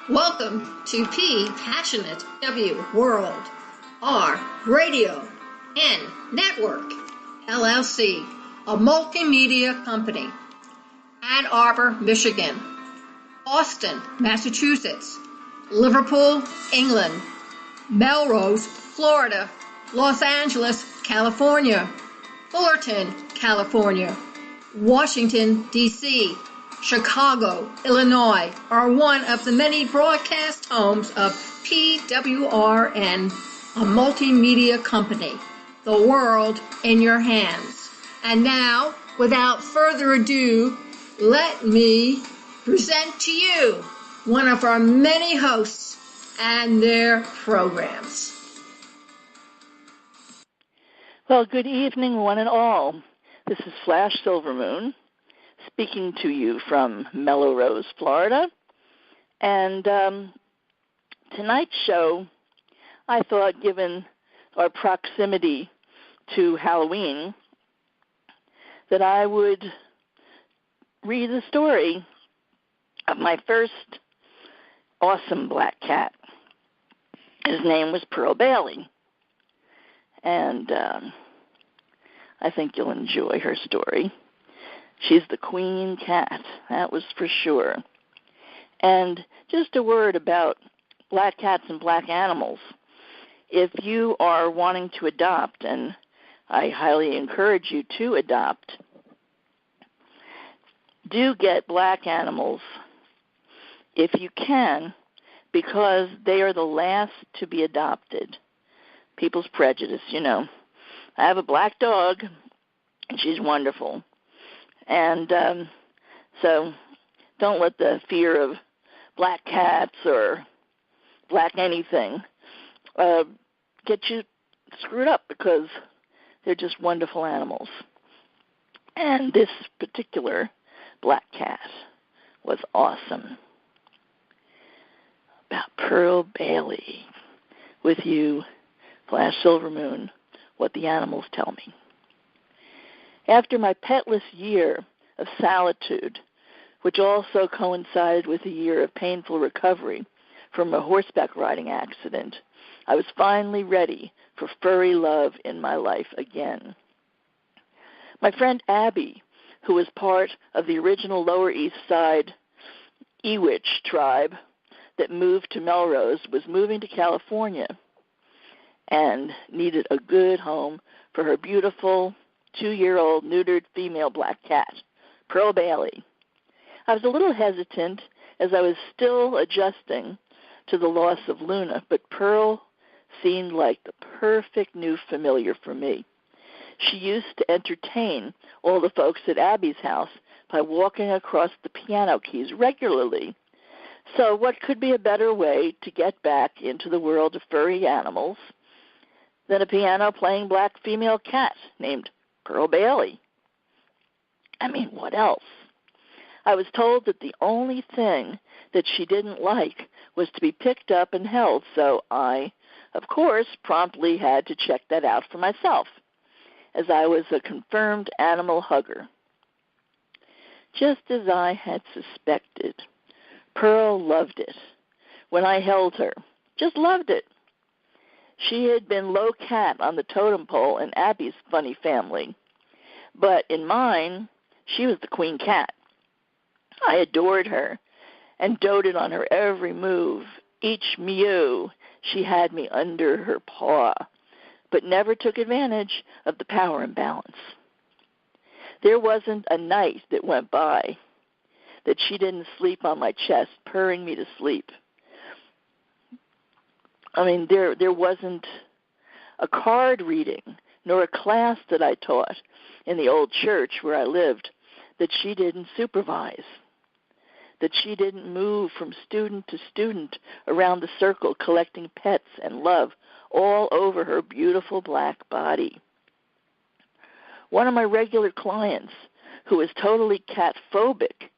Welcome to P Passionate W World, R Radio N Network, LLC, a multimedia company. Ann Arbor, Michigan, Boston, Massachusetts, Liverpool, England, Melrose, Florida, Los Angeles, California, Fullerton, California, Washington, D.C., Chicago, Illinois are one of the many broadcast homes of PWRN, a multimedia company. The world in your hands. And now, without further ado, let me present to you one of our many hosts and their programs. Well, good evening, one and all. This is Flash Silvermoon, speaking to you from Melrose, Florida. And tonight's show, I thought, given our proximity to Halloween, that I would read the story of my first awesome black cat. His name was Pearl Bailey. And I think you'll enjoy her story. She's the queen cat, that was for sure. And just a word about black cats and black animals. If you are wanting to adopt, and I highly encourage you to adopt, do get black animals if you can, because they are the last to be adopted. People's prejudice, you know. I have a black dog, and she's wonderful. And so don't let the fear of black cats or black anything get you screwed up, because they're just wonderful animals. And this particular black cat was awesome. About Pearl Bailey, with you, Flash Silvermoon, What the Animals Tell Me. After my petless year of solitude, which also coincided with a year of painful recovery from a horseback riding accident, I was finally ready for furry love in my life again. My friend Abby, who was part of the original Lower East Side Ewich tribe that moved to Melrose, was moving to California and needed a good home for her beautiful 2-year-old neutered female black cat, Pearl Bailey. I was a little hesitant as I was still adjusting to the loss of Luna, but Pearl seemed like the perfect new familiar for me. She used to entertain all the folks at Abby's house by walking across the piano keys regularly. So what could be a better way to get back into the world of furry animals than a piano-playing black female cat named Pearl Bailey? I mean, what else? I was told that the only thing that she didn't like was to be picked up and held, so I, of course, promptly had to check that out for myself, as I was a confirmed animal hugger. Just as I had suspected, Pearl loved it when I held her. Just loved it. She had been low cat on the totem pole in Abby's funny family, but in mine, she was the queen cat. I adored her and doted on her every move. Each mew, she had me under her paw, but never took advantage of the power imbalance. There wasn't a night that went by that she didn't sleep on my chest, purring me to sleep. I mean, there wasn't a card reading nor a class that I taught in the old church where I lived that she didn't supervise, that she didn't move from student to student around the circle collecting pets and love all over her beautiful black body. One of my regular clients, who was totally cat-phobic,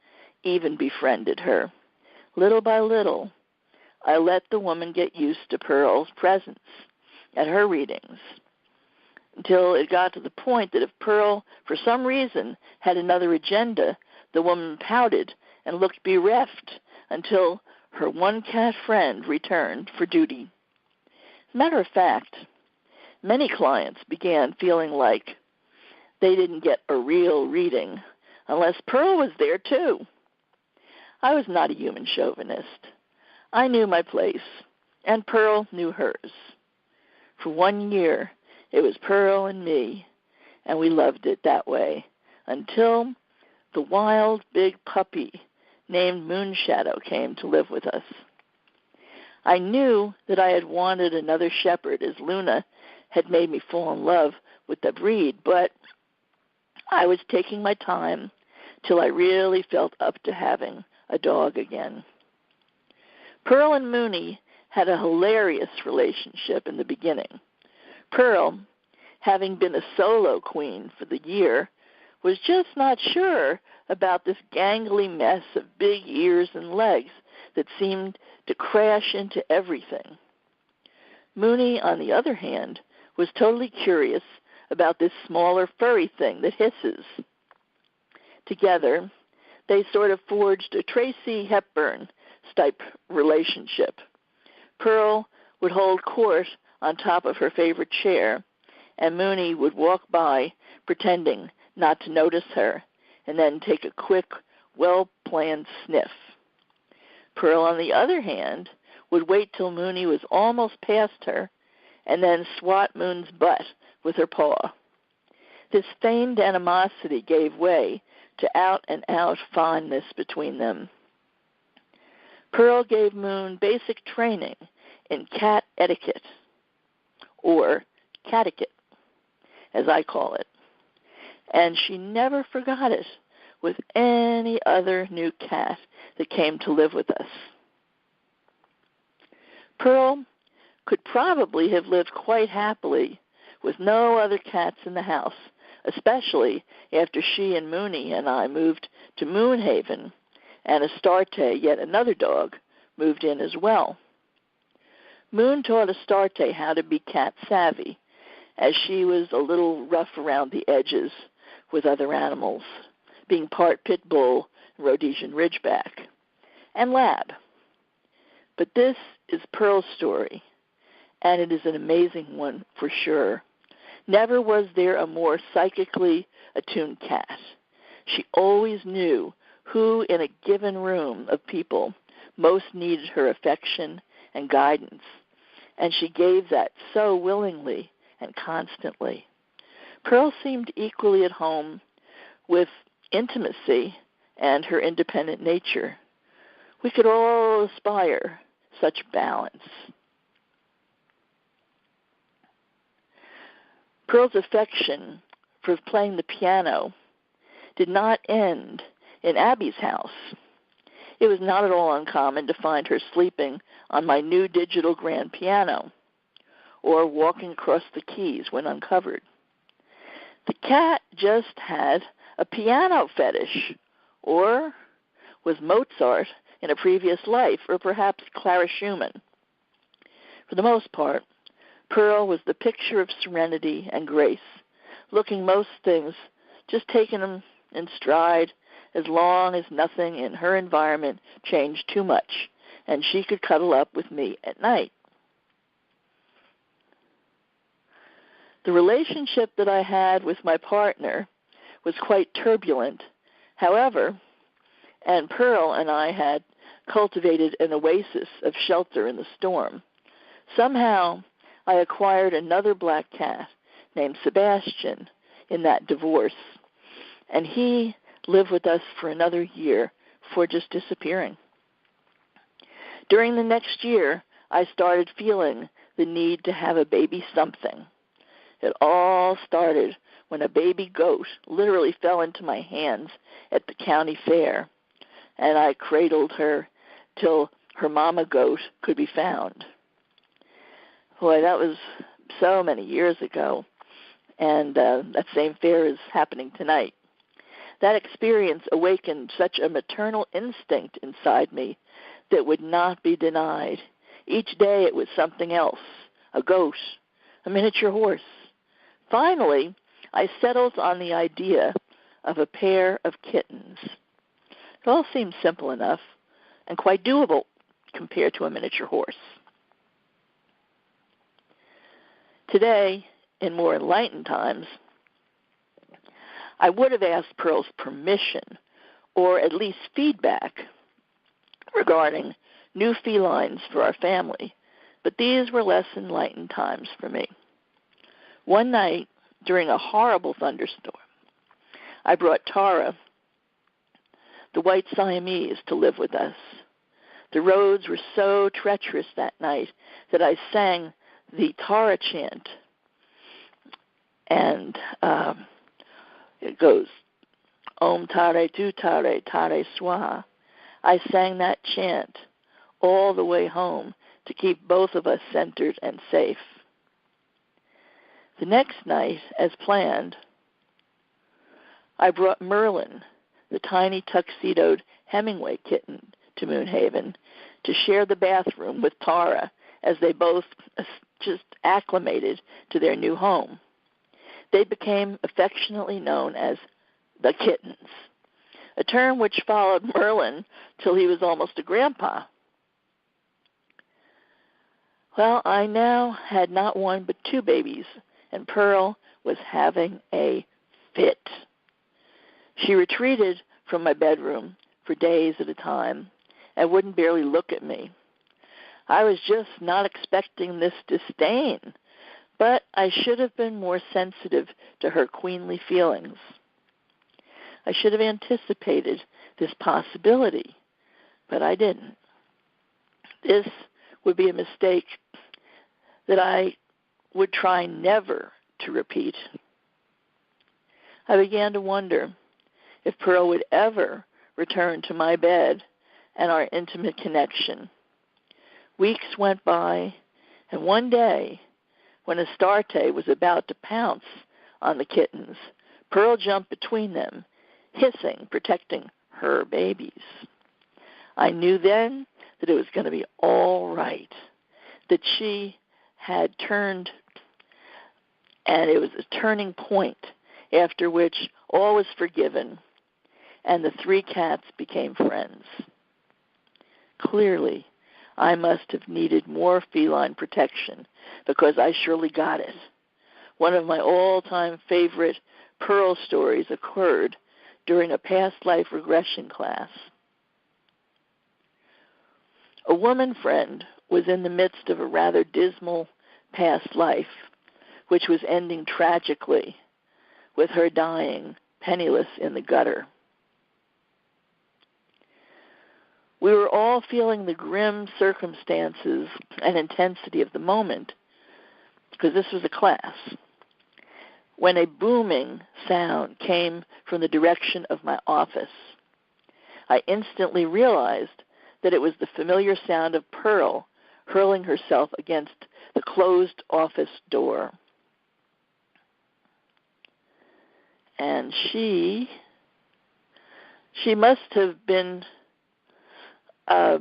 even befriended her. Little by little, I let the woman get used to Pearl's presence at her readings, until it got to the point that if Pearl, for some reason, had another agenda, the woman pouted and looked bereft until her one cat friend returned for duty. As a matter of fact, many clients began feeling like they didn't get a real reading unless Pearl was there too. I was not a human chauvinist. I knew my place, and Pearl knew hers. For 1 year, it was Pearl and me, and we loved it that way until the wild big puppy named Moonshadow came to live with us. I knew that I had wanted another shepherd, as Luna had made me fall in love with the breed, but I was taking my time till I really felt up to having a dog again. Pearl and Mooney had a hilarious relationship in the beginning. Pearl, having been a solo queen for the year, was just not sure about this gangly mess of big ears and legs that seemed to crash into everything. Mooney, on the other hand, was totally curious about this smaller furry thing that hisses. Together, they sort of forged a Tracy Hepburn-type relationship. Pearl would hold court on top of her favorite chair, and Mooney would walk by pretending not to notice her, and then take a quick, well-planned sniff. Pearl, on the other hand, would wait till Mooney was almost past her, and then swat Moon's butt with her paw. This feigned animosity gave way to out-and-out fondness between them. Pearl gave Moon basic training in cat etiquette, or catechit, as I call it, and she never forgot it with any other new cat that came to live with us. Pearl could probably have lived quite happily with no other cats in the house, especially after she and Mooney and I moved to Moonhaven, and Astarte, yet another dog, moved in as well. Moon taught Astarte how to be cat savvy, as she was a little rough around the edges with other animals, being part pit bull, Rhodesian Ridgeback, and lab. But this is Pearl's story, and it is an amazing one for sure. Never was there a more psychically attuned cat. She always knew who in a given room of people most needed her affection and guidance, and she gave that so willingly and constantly. Pearl seemed equally at home with intimacy and her independent nature. We could all aspire such balance. Pearl's affection for playing the piano did not end in Abby's house. It was not at all uncommon to find her sleeping on my new digital grand piano or walking across the keys when uncovered. The cat just had a piano fetish, or was Mozart in a previous life, or perhaps Clara Schumann. For the most part, Pearl was the picture of serenity and grace, looking most things, just taking them in stride as long as nothing in her environment changed too much, and she could cuddle up with me at night. The relationship that I had with my partner was quite turbulent, however, and Pearl and I had cultivated an oasis of shelter in the storm. Somehow, I acquired another black cat named Sebastian in that divorce, and he lived with us for another year before just disappearing. During the next year, I started feeling the need to have a baby something. It all started when a baby goat literally fell into my hands at the county fair, and I cradled her till her mama goat could be found. Boy, that was so many years ago, and that same fair is happening tonight. That experience awakened such a maternal instinct inside me that would not be denied. Each day it was something else, a goat, a miniature horse. Finally, I settled on the idea of a pair of kittens. It all seemed simple enough and quite doable, compared to a miniature horse. Today, in more enlightened times, I would have asked Pearl's permission or at least feedback regarding new felines for our family, but these were less enlightened times for me. One night, during a horrible thunderstorm, I brought Tara, the white Siamese, to live with us. The roads were so treacherous that night that I sang the Tara chant, and it goes, Om Tare Tu Tare Tare Swaha. I sang that chant all the way home to keep both of us centered and safe. The next night, as planned, I brought Merlin, the tiny tuxedoed Hemingway kitten, to Moonhaven to share the bathroom with Tara as they both just acclimated to their new home. They became affectionately known as the kittens, a term which followed Merlin till he was almost a grandpa. Well, I now had not one but two babies, and Pearl was having a fit. She retreated from my bedroom for days at a time and wouldn't barely look at me. I was just not expecting this disdain, but I should have been more sensitive to her queenly feelings. I should have anticipated this possibility, but I didn't. This would be a mistake that I would try never to repeat. I began to wonder if Pearl would ever return to my bed and our intimate connection. Weeks went by, and one day, when Astarte was about to pounce on the kittens, Pearl jumped between them, hissing, protecting her babies. I knew then that it was going to be all right, that she had turned, and it was a turning point after which all was forgiven, and the three cats became friends. Clearly, I must have needed more feline protection because I surely got it. One of my all-time favorite Pearl stories occurred during a past life regression class. A woman friend was in the midst of a rather dismal past life, which was ending tragically with her dying penniless in the gutter. We were all feeling the grim circumstances and intensity of the moment, because this was a class, when a booming sound came from the direction of my office. I instantly realized that it was the familiar sound of Pearl hurling herself against the closed office door. And she must have been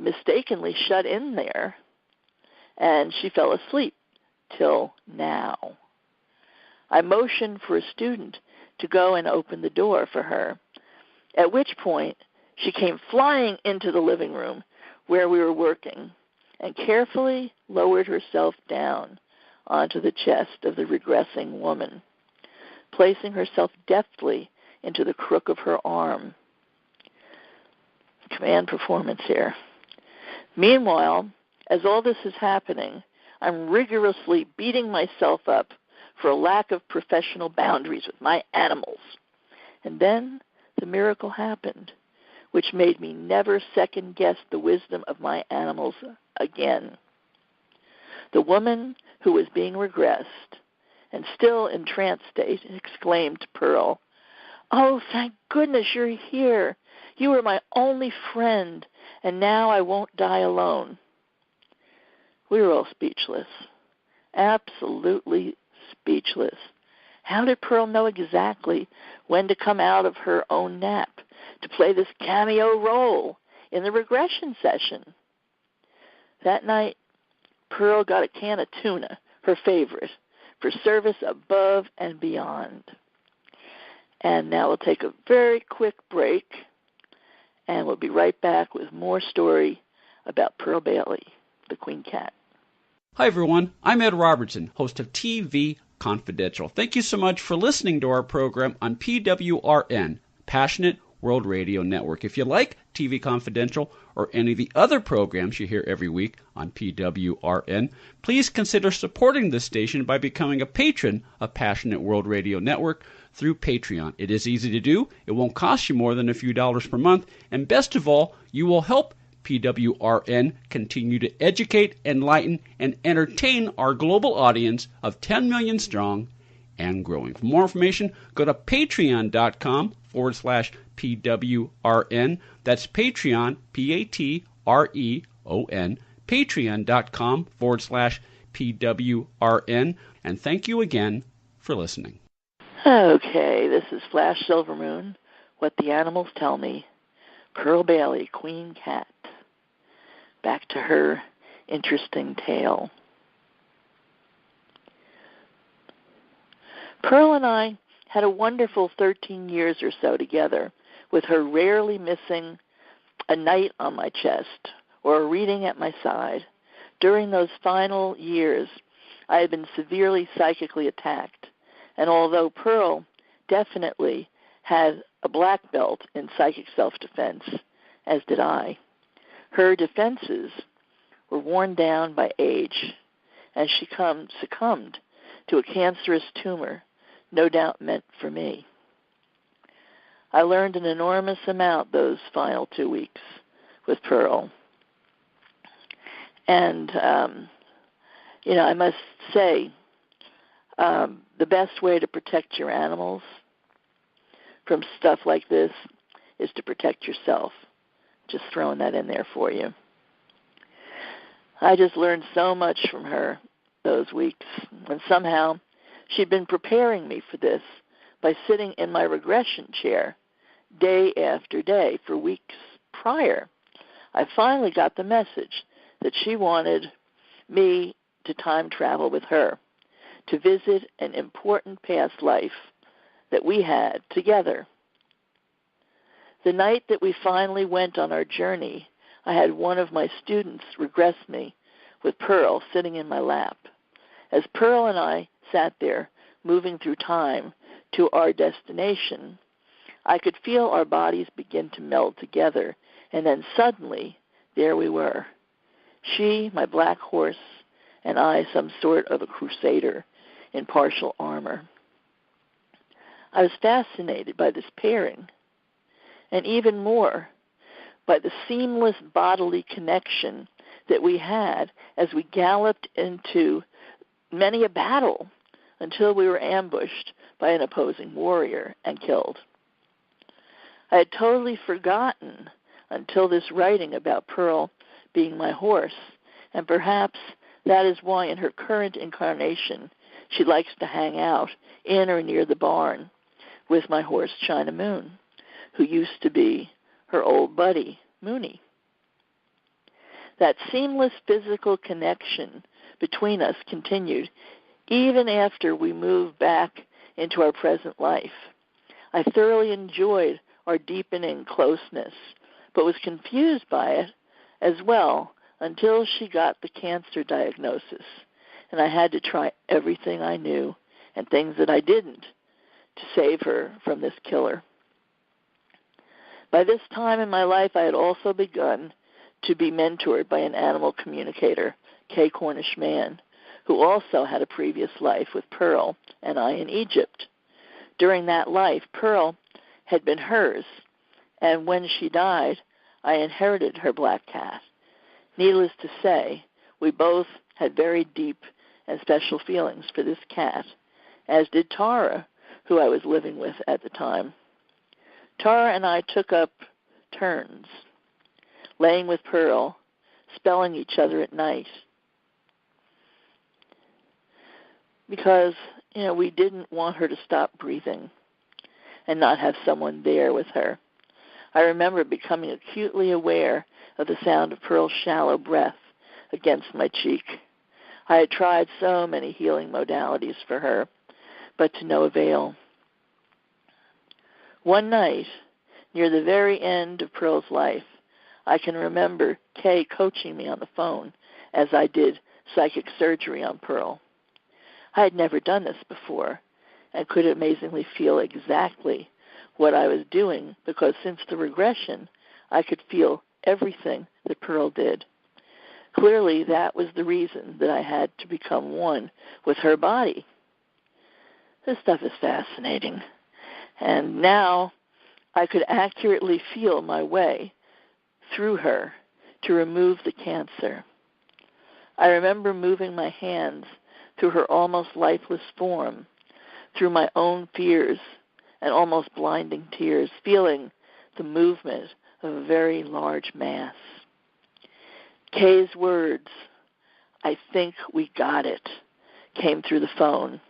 mistakenly shut in there, and she fell asleep till now. I motioned for a student to go and open the door for her, at which point she came flying into the living room where we were working and carefully lowered herself down onto the chest of the regressing woman, placing herself deftly into the crook of her arm. Command performance here. Meanwhile, as all this is happening, I'm rigorously beating myself up for a lack of professional boundaries with my animals. And then the miracle happened, which made me never second-guess the wisdom of my animals again. The woman who was being regressed and still in trance state exclaimed to Pearl, "Oh, thank goodness you're here. You were my only friend, and now I won't die alone." We were all speechless, absolutely speechless. How did Pearl know exactly when to come out of her own nap to play this cameo role in the regression session? That night, Pearl got a can of tuna, her favorite, for service above and beyond. And now we'll take a very quick break, and we'll be right back with more story about Pearl Bailey, the Queen Cat. Hi, everyone. I'm Ed Robertson, host of TV Confidential. Thank you so much for listening to our program on PWRN, Passionate World Radio Network. If you like TV Confidential or any of the other programs you hear every week on PWRN, please consider supporting this station by becoming a patron of Passionate World Radio Network through Patreon. It is easy to do. It won't cost you more than a few dollars per month. And best of all, you will help PWRN continue to educate, enlighten, and entertain our global audience of 10 million strong and growing. For more information, go to patreon.com/PWRN. That's Patreon, Patreon, patreon.com/PWRN. And thank you again for listening. Okay, this is Flash Silvermoon, What the Animals Tell Me, Pearl Bailey, Queen Cat. Back to her interesting tale. Pearl and I had a wonderful 13 years or so together, with her rarely missing a night on my chest or a reading at my side. During those final years, I had been severely psychically attacked, and although Pearl definitely had a black belt in psychic self-defense, as did I, her defenses were worn down by age, and she succumbed to a cancerous tumor, no doubt meant for me. I learned an enormous amount those final 2 weeks with Pearl. And, I must say, the best way to protect your animals from stuff like this is to protect yourself. Just throwing that in there for you. I just learned so much from her those weeks, and somehow she'd been preparing me for this by sitting in my regression chair day after day for weeks prior. I finally got the message that she wanted me to time travel with her, to visit an important past life that we had together. The night that we finally went on our journey, I had one of my students regress me with Pearl sitting in my lap. As Pearl and I sat there, moving through time to our destination, I could feel our bodies begin to meld together, and then suddenly, there we were. She, my black horse, and I, some sort of a crusader in partial armor. I was fascinated by this pairing, and even more by the seamless bodily connection that we had as we galloped into many a battle until we were ambushed by an opposing warrior and killed. I had totally forgotten until this writing about Pearl being my horse, and perhaps that is why in her current incarnation she likes to hang out in or near the barn with my horse China Moon, who used to be her old buddy, Mooney. That seamless physical connection between us continued even after we moved back into our present life. I thoroughly enjoyed our deepening closeness, but was confused by it as well until she got the cancer diagnosis, and I had to try everything I knew and things that I didn't to save her from this killer. By this time in my life, I had also begun to be mentored by an animal communicator, Kay Cornish Mann, who also had a previous life with Pearl and I in Egypt. During that life, Pearl had been hers, and when she died, I inherited her black cat. Needless to say, we both had very deep and special feelings for this cat, as did Tara, who I was living with at the time. Tara and I took up turns, laying with Pearl, spelling each other at night, because, we didn't want her to stop breathing and not have someone there with her. I remember becoming acutely aware of the sound of Pearl's shallow breath against my cheek. I had tried so many healing modalities for her, but to no avail. One night, near the very end of Pearl's life, I can remember Kay coaching me on the phone as I did psychic surgery on Pearl. I had never done this before and could amazingly feel exactly what I was doing because since the regression, I could feel everything that Pearl did. Clearly, that was the reason that I had to become one with her body. This stuff is fascinating. And now I could accurately feel my way through her to remove the cancer. I remember moving my hands through her almost lifeless form, through my own fears and almost blinding tears, feeling the movement of a very large mass. Kay's words, "I think we got it," came through the phone,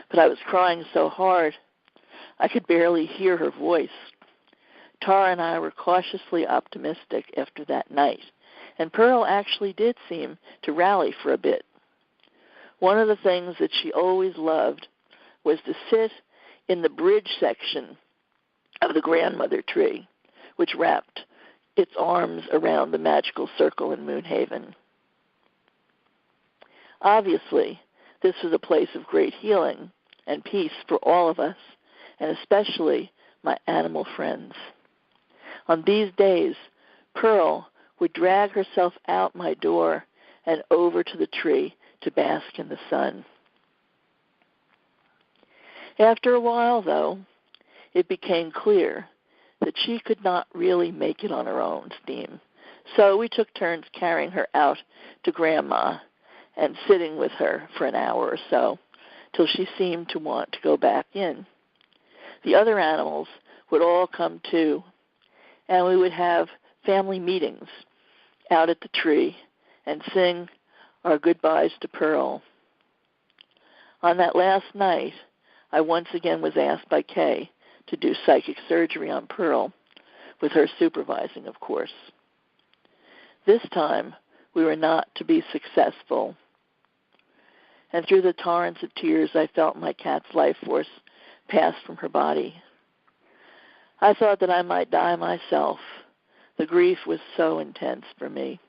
but I was crying so hard I could barely hear her voice. Tara and I were cautiously optimistic after that night, and Pearl actually did seem to rally for a bit. One of the things that she always loved was to sit in the bridge section of the grandmother tree, which wrapped its arms around the magical circle in Moonhaven. Obviously, this was a place of great healing and peace for all of us, and especially my animal friends. On these days, Pearl would drag herself out my door and over to the tree to bask in the sun. After a while, though, it became clear that she could not really make it on her own steam. So we took turns carrying her out to Grandma and sitting with her for an hour or so till she seemed to want to go back in. The other animals would all come too, and we would have family meetings out at the tree and sing our goodbyes to Pearl. On that last night, I once again was asked by Kay to do psychic surgery on Pearl, with her supervising, of course. This time, we were not to be successful. And through the torrents of tears, I felt my cat's life force pass from her body. I thought that I might die myself. The grief was so intense for me.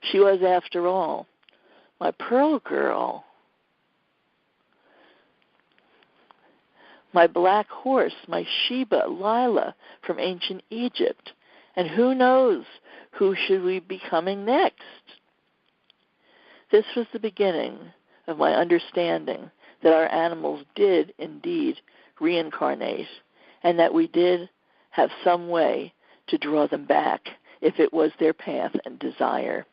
She was, after all, my Pearl girl. My black horse, my Sheba, Lila from ancient Egypt. And who knows who should we be coming next? This was the beginning of my understanding that our animals did indeed reincarnate, and that we did have some way to draw them back if it was their path and desire.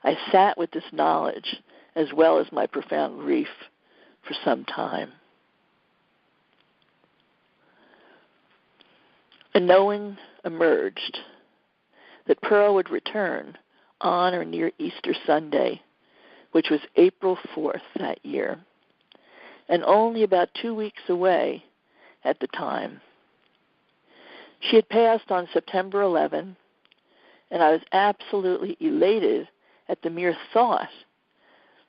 I sat with this knowledge, as well as my profound grief, for some time. A knowing emerged that Pearl would return on or near Easter Sunday, which was April 4th that year, and only about 2 weeks away at the time. She had passed on September 11, and I was absolutely elated at the mere thought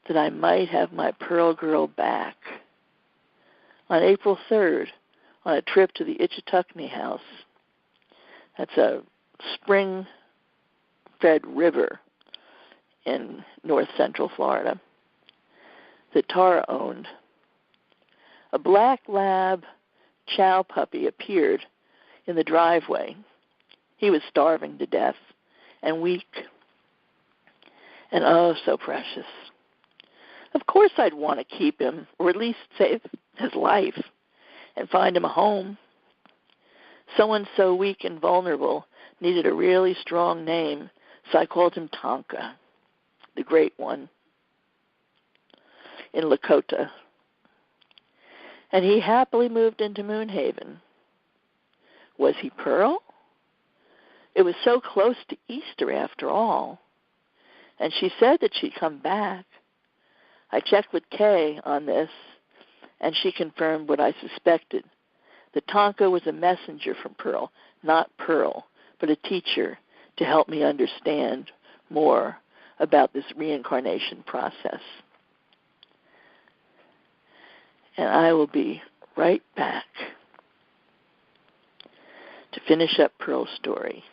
that I might have my Pearl girl back. On April 3rd, on a trip to the Ichetucknee House, that's a spring-fed river in north central Florida that Tara owned, a black lab chow puppy appeared in the driveway. He was starving to death and weak and oh so precious. Of course I'd want to keep him, or at least save his life and find him a home. Someone so weak and vulnerable needed a really strong name, so I called him Tonka, the Great One, in Lakota. And he happily moved into Moonhaven. Was he Pearl? It was so close to Easter after all. And she said that she'd come back. I checked with Kay on this, and she confirmed what I suspected. That Tonka was a messenger from Pearl, not Pearl, but a teacher to help me understand more about this reincarnation process. And I will be right back to finish up Pearl's story.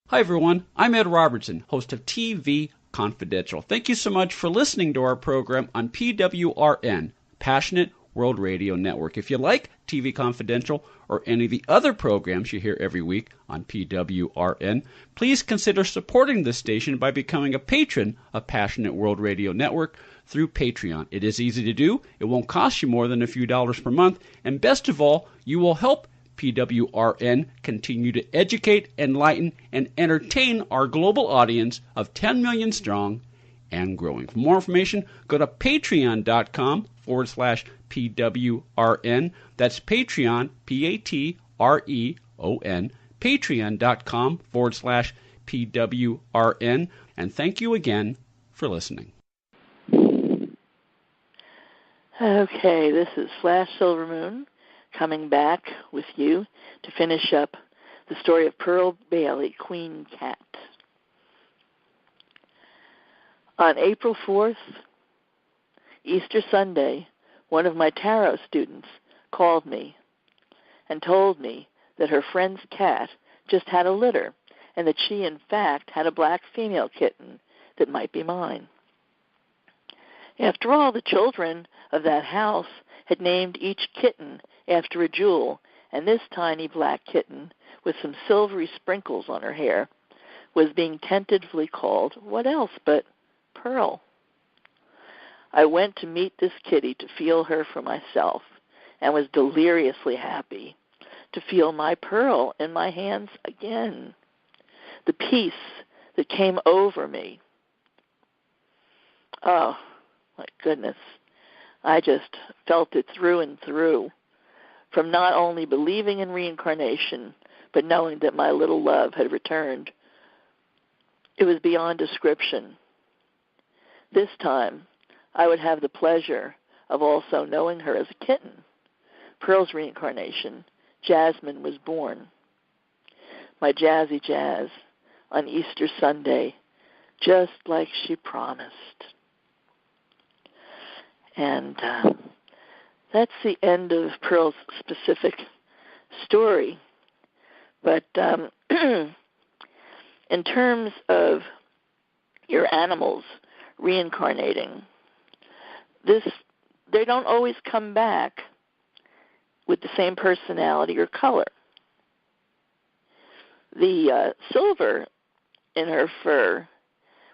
Hi, everyone. I'm Ed Robertson, host of TV Confidential. Thank you so much for listening to our program on PWRN, Passionate World Radio Network. If you like TV Confidential or any of the other programs you hear every week on PWRN, please consider supporting this station by becoming a patron of Passionate World Radio Network through Patreon. It is easy to do. It won't cost you more than a few dollars per month. And best of all, you will help PWRN continue to educate, enlighten, and entertain our global audience of 10 million strong and growing. For more information, go to patreon.com/PWRN. That's Patreon, Patreon, patreon.com/PWRN. And thank you again for listening. Okay, this is Flash Silvermoon coming back with you to finish up the story of Pearl Bailey, Queen Cat. On April 4th, Easter Sunday, one of my tarot students called me and told me that her friend's cat just had a litter and that she, in fact, had a black female kitten that might be mine. After all, the children of that house had named each kitten after a jewel, and this tiny black kitten with some silvery sprinkles on her hair was being tentatively called what else but Pearl. I went to meet this kitty to feel her for myself and was deliriously happy to feel my Pearl in my hands again. The peace that came over me. Oh, my goodness. I just felt it through and through, from not only believing in reincarnation, but knowing that my little love had returned. It was beyond description. This time, I would have the pleasure of also knowing her as a kitten. Pearl's reincarnation, Jasmine, was born. My Jazzy Jazz on Easter Sunday, just like she promised. And that's the end of Pearl's specific story. But in terms of your animals reincarnating, they don't always come back with the same personality or color. The silver in her fur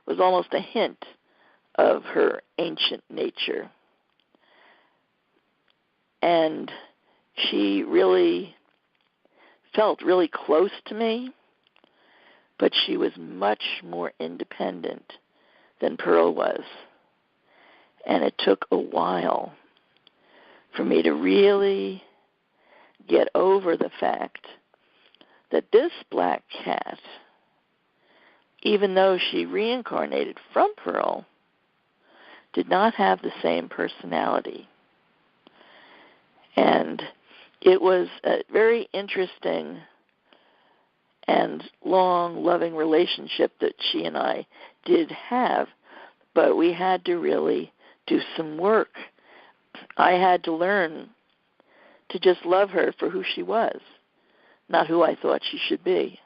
was almost a hint of her ancient nature. And she really felt really close to me, but she was much more independent than Pearl was. And it took a while for me to really get over the fact that this black cat, even though she reincarnated from Pearl, did not have the same personality. And it was a very interesting and long, loving relationship that she and I did have, but we had to really do some work. I had to learn to just love her for who she was, not who I thought she should be.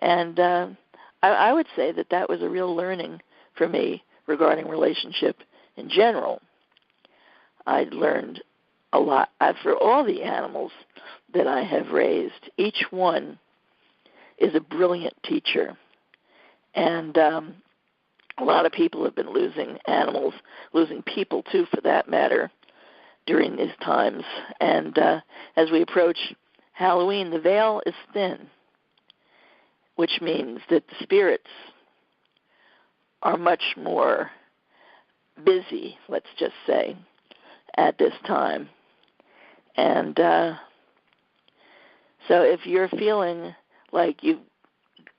And I would say that that was a real learning for me regarding relationship in general. I learned a lot. For all the animals that I have raised, each one is a brilliant teacher. And a lot of people have been losing animals, losing people too, for that matter, during these times. And as we approach Halloween, the veil is thin, which means that the spirits are much more busy, let's just say, at this time. And so if you're feeling like you've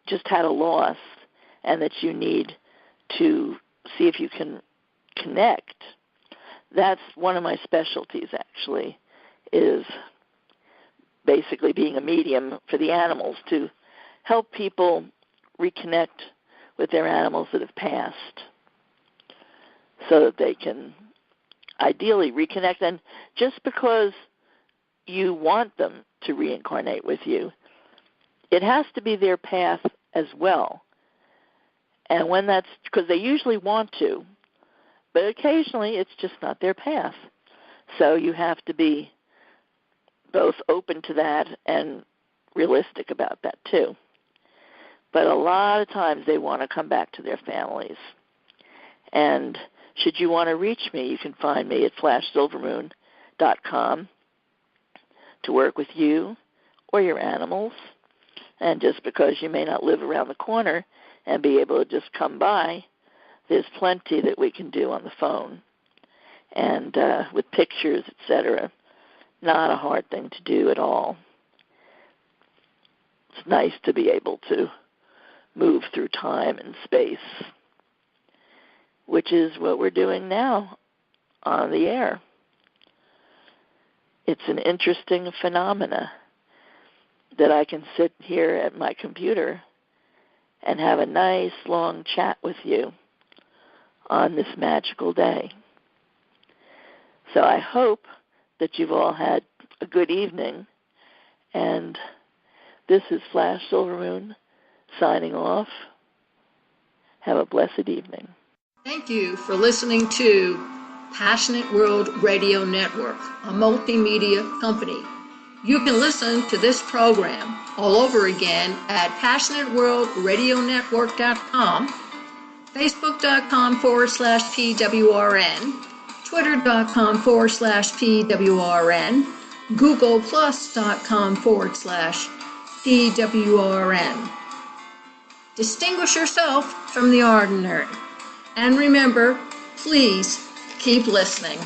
just had a loss and that you need to see if you can connect, that's one of my specialties, actually, is basically being a medium for the animals to help people reconnect with their animals that have passed so that they can ideally reconnect. And just because you want them to reincarnate with you, it has to be their path as well. And when that's, because they usually want to, but occasionally it's just not their path. So you have to be both open to that and realistic about that too. But a lot of times they want to come back to their families. And should you want to reach me, you can find me at flashsilvermoon.com to work with you or your animals. And just because you may not live around the corner and be able to just come by, there's plenty that we can do on the phone and with pictures, etc. Not a hard thing to do at all. It's nice to be able to move through time and space, which is what we're doing now on the air. It's an interesting phenomena that I can sit here at my computer and have a nice long chat with you on this magical day. So I hope that you've all had a good evening, and this is Flash Silvermoon signing off. Have a blessed evening. Thank you for listening to Passionate World Radio Network, a multimedia company. You can listen to this program all over again at PassionateWorldRadioNetwork.com, Facebook.com/PWRN, Twitter.com/PWRN, GooglePlus.com/PWRN. Distinguish yourself from the ordinary. And remember, please keep listening.